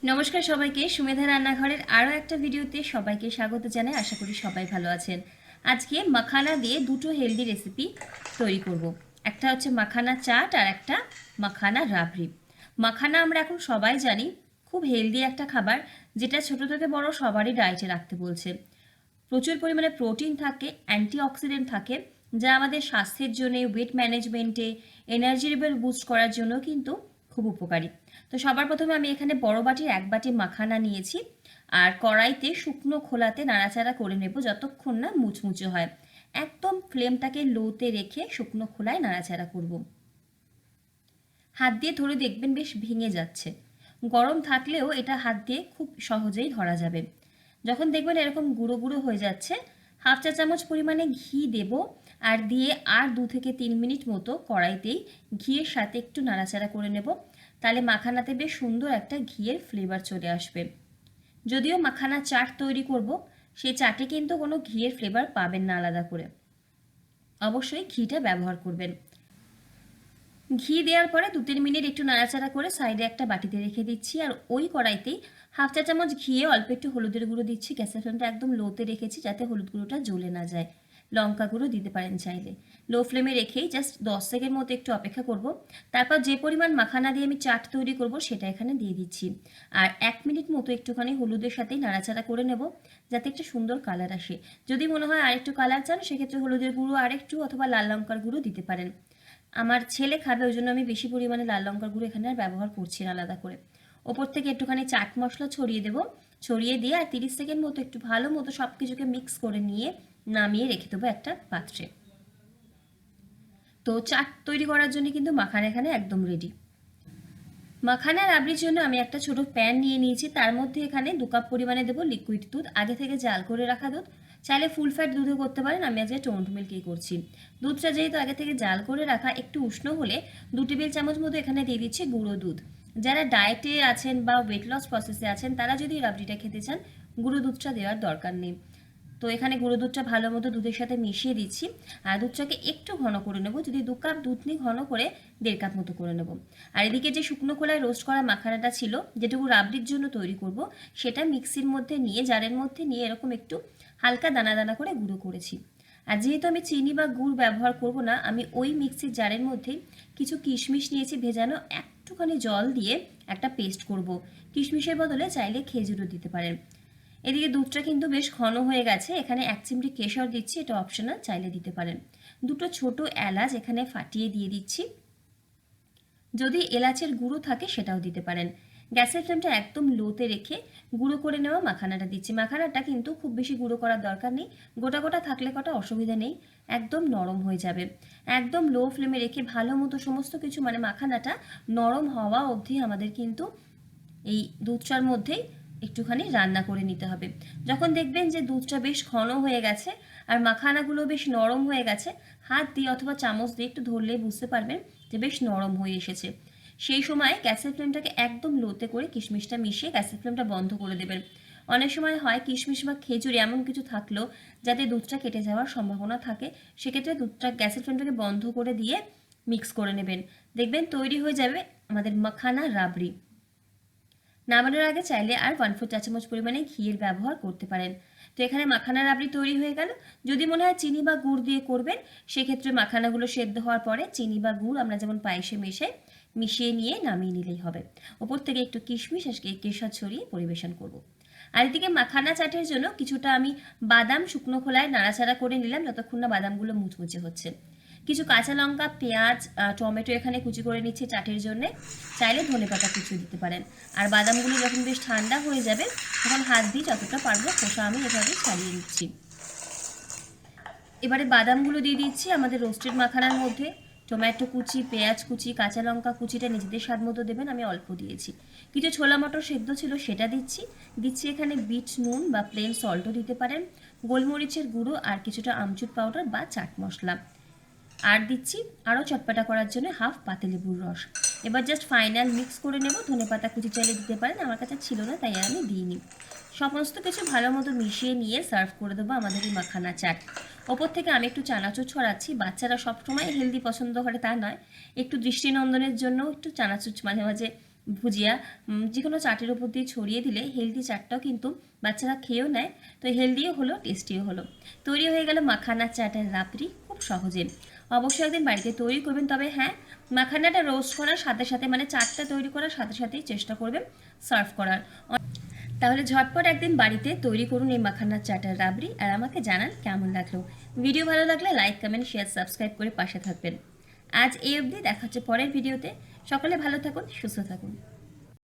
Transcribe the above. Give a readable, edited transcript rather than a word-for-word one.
নমস্কার সবাইকে, সুমেধা রান্নাঘরের আরও একটা ভিডিওতে সবাইকে স্বাগত জানাই। আশা করি সবাই ভালো আছেন। আজকে মাখানা দিয়ে দুটো হেলদি রেসিপি তৈরি করব। একটা হচ্ছে মাখানা চাট আর একটা মাখানা রাবড়ি। মাখানা আমরা এখন সবাই জানি খুব হেলদি একটা খাবার, যেটা ছোটো থেকে বড় সবারই ডায়েটে রাখতে বলছে। প্রচুর পরিমাণে প্রোটিন থাকে, অ্যান্টিঅক্সিডেন্ট থাকে, যা আমাদের স্বাস্থ্যের জন্য, ওয়েট ম্যানেজমেন্টে, এনার্জি লেভেল বুস্ট করার জন্য কিন্তু খুব উপকারী। তো সবার প্রথমে আমি এখানে বড় বাটির 1 বাটি মাখানা নিয়েছি, আর কড়াইতে শুকনো খোলাতে নাড়াচাড়া করে নেব যতক্ষণ না মুচমুচে হয়। একদম ফ্লেমটাকে লোতে রেখে শুকনো খোলায় নাড়াচাড়া করব। হাত দিয়ে ধরে দেখবেন বেশ ভেঙে যাচ্ছে। গরম থাকলেও এটা হাত দিয়ে খুব সহজেই ধরা যাবে। যখন দেখবেন এরকম গুঁড়ো গুঁড়ো হয়ে যাচ্ছে, হাফ চা চামচ পরিমাণে ঘি দেব, আর দিয়ে আর 2 থেকে 3 মিনিট মতো কড়াইতেই ঘিয়ের সাথে একটু নাড়াচাড়া করে নেব। তাহলে মাখানাতে বেশ সুন্দর একটা ঘিয়ের ফ্লেভার চলে আসবে। যদিও মাখানা চাট তৈরি করব, সেই চাটে কিন্তু কোনো ঘিয়ের ফ্লেভার পাবেন না আলাদা করে। অবশ্যই ঘিটা ব্যবহার করবেন। ঘি দেওয়ার পরে 2-3 মিনিট একটু নাড়াচাড়া করে সাইডে একটা বাটিতে রেখে দিচ্ছি, আর ওই কড়াইতেই হাফ চা চামচ ঘিয়ে অল্প একটু হলুদের গুঁড়ো দিচ্ছি। গ্যাসের ফ্লেমটা একদম লোতে রেখেছি যাতে হলুদ গুঁড়োটা জ্বলে না যায়। লঙ্কা গুঁড়ো দিতে পারেন চাইলে। লো ফ্লেমে রেখেই জাস্ট 10 সেকেন্ড মতো একটু অপেক্ষা করব। তারপর যে পরিমাণ মাখানা দিয়ে আমি চাট তৈরি করব সেটা এখানে দিয়ে দিচ্ছি, আর 1 মিনিট মতো একটুখানি হলুদের সাথেই নাড়াচাড়া করে নেব যাতে একটা সুন্দর কালার আসে। যদি মনে হয় আরেকটু কালার চান, সেক্ষেত্রে হলুদের গুঁড়ো আরেকটু অথবা লাল লঙ্কার গুঁড়ো দিতে পারেন। আমার ছেলে খাবে, ওই জন্য আমি বেশি পরিমাণে লাল লঙ্কার গুঁড়ো এখানে আর ব্যবহার করছি না আলাদা করে। ওপর থেকে একটুখানি চাট মশলা ছড়িয়ে দেবো। ছড়িয়ে দিয়ে আর 30 সেকেন্ড মতো একটু ভালো মতো সব কিছুকে মিক্স করে নিয়ে নামিয়ে রেখে দেবো একটা পাত্রে। তো চাট তৈরি করার জন্য কিন্তু মাখানা এখানে একদম রেডি। মাখানা রাবড়ির জন্য আমি একটা ছোট প্যান নিয়ে নিয়েছি, তার মধ্যে এখানে 2 কাপ পরিমাণে দেবো লিকুইড দুধ, আগে থেকে জাল করে রাখা দুধ। চাইলে ফুল ফ্যাট দুধও করতে পারেন, আমি আজকে টোন্ড মিল্কই করছি। দুধটা যেহেতু আগে থেকে জাল করে রাখা, একটু উষ্ণ হলে 2 টেবিল চামচ মতো এখানে দিয়ে দিচ্ছি গুঁড়ো দুধ। যারা ডায়েটে আছেন বা ওয়েট লস প্রসেসে আছেন, তারা যদি রাবড়িটা খেতে চান, গুঁড়ো দুধটা দেওয়ার দরকার নেই। তো এখানে গুঁড়ো দুধটা ভালো মতো দুধের সাথে মিশিয়ে দিচ্ছি, আর দুধটাকে একটু ঘন করে নেব। যদি 2 কাপ দুধ নিই, ঘন করে 1.5 কাপ মতো করে নেব। আর এদিকে যে শুকনো খোলায় রোস্ট করা মাখানাটা ছিল, যেটুকু রাবড়ির জন্য তৈরি করব, সেটা মিক্সির মধ্যে নিয়ে, জারের মধ্যে নিয়ে এরকম একটু হালকা দানা দানা করে গুঁড়ো করেছি। আর যেহেতু আমি চিনি বা গুড় ব্যবহার করব না, আমি ওই মিক্সির জারের মধ্যেই কিছু কিশমিশ নিয়েছি ভেজানো, একটুখানি জল দিয়ে একটা পেস্ট করব। কিশমিশের বদলে চাইলে খেজুরও দিতে পারেন। এদিকে দুধটা কিন্তু বেশ ঘন হয়ে গেছে, এখানে 1 চিমটি কেশর দিচ্ছি, এটা অপশনাল, চাইলে দিতে পারেন। 2টো ছোট এলাচ এখানে ফাটিয়ে দিয়ে দিচ্ছি, যদি এলাচের গুঁড়ো থাকে সেটাও দিতে পারেন। গ্যাসের ফ্লেমটা একদম লোতে রেখে গুঁড়ো করে নেওয়া মাখানাটা দিচ্ছি। মাখানাটা কিন্তু খুব বেশি গুঁড়ো করার দরকার নেই, গোটা গোটা থাকলে কটা অসুবিধা নেই, একদম নরম হয়ে যাবে। একদম লো ফ্লেমে রেখে ভালো মতো সমস্ত কিছু, মানে মাখানাটা নরম হওয়া অবধি আমাদের কিন্তু এই দুধটার মধ্যেই একটুখানি রান্না করে নিতে হবে। যখন দেখবেন যে দুধটা বেশ ঘন হয়ে গেছে আর মাখানাগুলো বেশ নরম হয়ে গেছে, হাত দিয়ে অথবা চামচ দিয়ে একটু ধরলেই বুঝতে পারবেন যে বেশ নরম হয়ে এসেছে। সেই সময় গ্যাসের ফ্লেমটাকে একদম লোতে করে কিশমিশটা মিশিয়ে গ্যাসের ফ্লেমটা বন্ধ করে দেবেন। অনেক সময় হয় কিশমিশ বা খেজুর এমন কিছু থাকলেও যাতে দুধটা কেটে যাওয়ার সম্ভাবনা থাকে, সেক্ষেত্রে দুধটা গ্যাসের ফ্লেমটাকে বন্ধ করে দিয়ে মিক্স করে নেবেন। দেখবেন তৈরি হয়ে যাবে আমাদের মাখানা রাবড়ি। নামানোর আগে চাইলে আর 1/4 চা চামচ পরিমাণে ঘিয়ের ব্যবহার করতে পারেন। তো এখানে মাখানা রাবড়ি তৈরি হয়ে গেল। যদি মনে হয় চিনি বা গুড় দিয়ে করবেন, সেক্ষেত্রে মাখানাগুলো সেদ্ধ হওয়ার পরে চিনি বা গুড় আমরা যেমন পায়েসে মিশিয়ে নিয়ে নামিয়ে নিলেই হবে। ওপর থেকে একটু কিশমিশ আর কেশর ছড়িয়ে পরিবেশন করব। আর এদিকে মাখানা চাটের জন্য কিছুটা আমি বাদাম শুকনো খোলায় নাড়াচাড়া করে নিলাম যতক্ষণ না বাদামগুলো মুচমুচে হচ্ছে। কিছু কাঁচা লঙ্কা, পেঁয়াজ, টমেটো এখানে কুচি করে নিচ্ছি চাটের জন্য, চাইলে ধনেপাতা কুচি দিতে পারেন। আর বাদামগুলো যখন বেশ ঠান্ডা হয়ে যাবে, তখন হাত দিয়ে যতটা পারবো খোসা আমি এভাবে ছাড়িয়ে নিচ্ছি। এবারে বাদামগুলো দিয়ে দিচ্ছি আমাদের রোস্টেড মাখানার মধ্যে। টমেটো কুচি, পেঁয়াজ কুচি, কাঁচা লঙ্কা কুচিটা নিজেদের স্বাদ মতো দেবেন, আমি অল্প দিয়েছি। কিছু ছোলা মটর সেদ্ধ ছিল সেটা দিচ্ছি এখানে বিট নুন বা প্লেন সল্টও দিতে পারেন, গোলমরিচের গুঁড়ো আর কিছুটা আমচুর পাউডার বা চাট মশলা। আর দিচ্ছি আরও চটপাটা করার জন্য হাফ পাতিলেবুর রস। এবার জাস্ট ফাইনাল মিক্স করে নেব। ধনেপাতা কুচি চাইলে দিতে পারেন, আমার কাছে ছিল না তাই আমি দিইনি। সমস্ত কিছু ভালো মতো মিশিয়ে নিয়ে সার্ভ করে দেবো আমাদের এই মাখানা চাট। ওপর থেকে আমি একটু চানাচুর ছড়াচ্ছি। বাচ্চারা সবসময় হেলদি পছন্দ করে তা নয়, একটু দৃষ্টিনন্দনের জন্য একটু চানাচুর মাঝে মাঝে ভুজিয়া যে কোনো চাটের উপর দিয়ে ছড়িয়ে দিলে হেলদি চাটটাও কিন্তু বাচ্চারা খেয়েও নেয়, তো হেলদিও হলো, টেস্টিও হলো। তৈরি হয়ে গেল মাখানা চাটের রাবড়ি, খুব সহজে। অবশ্যই একদিন বাড়িতে তৈরি করবেন, তবে হ্যাঁ, মাখানাটা রোস্ট করার সাথে সাথে, মানে চাটটা তৈরি করার সাথে সাথেই চেষ্টা করবেন সার্ভ করার। তাহলে ঝটপট একদিন বাড়িতে তৈরি করুন এই মাখানা চাটের রাবড়ি, আর আমাকে জানান কেমন লাগলো। ভিডিও ভালো লাগলে লাইক, কমেন্ট, শেয়ার, সাবস্ক্রাইব করে পাশে থাকবেন। আজ এই অবধি, দেখা হচ্ছে পরের ভিডিওতে। সকলে ভালো থাকুন, সুস্থ থাকুন।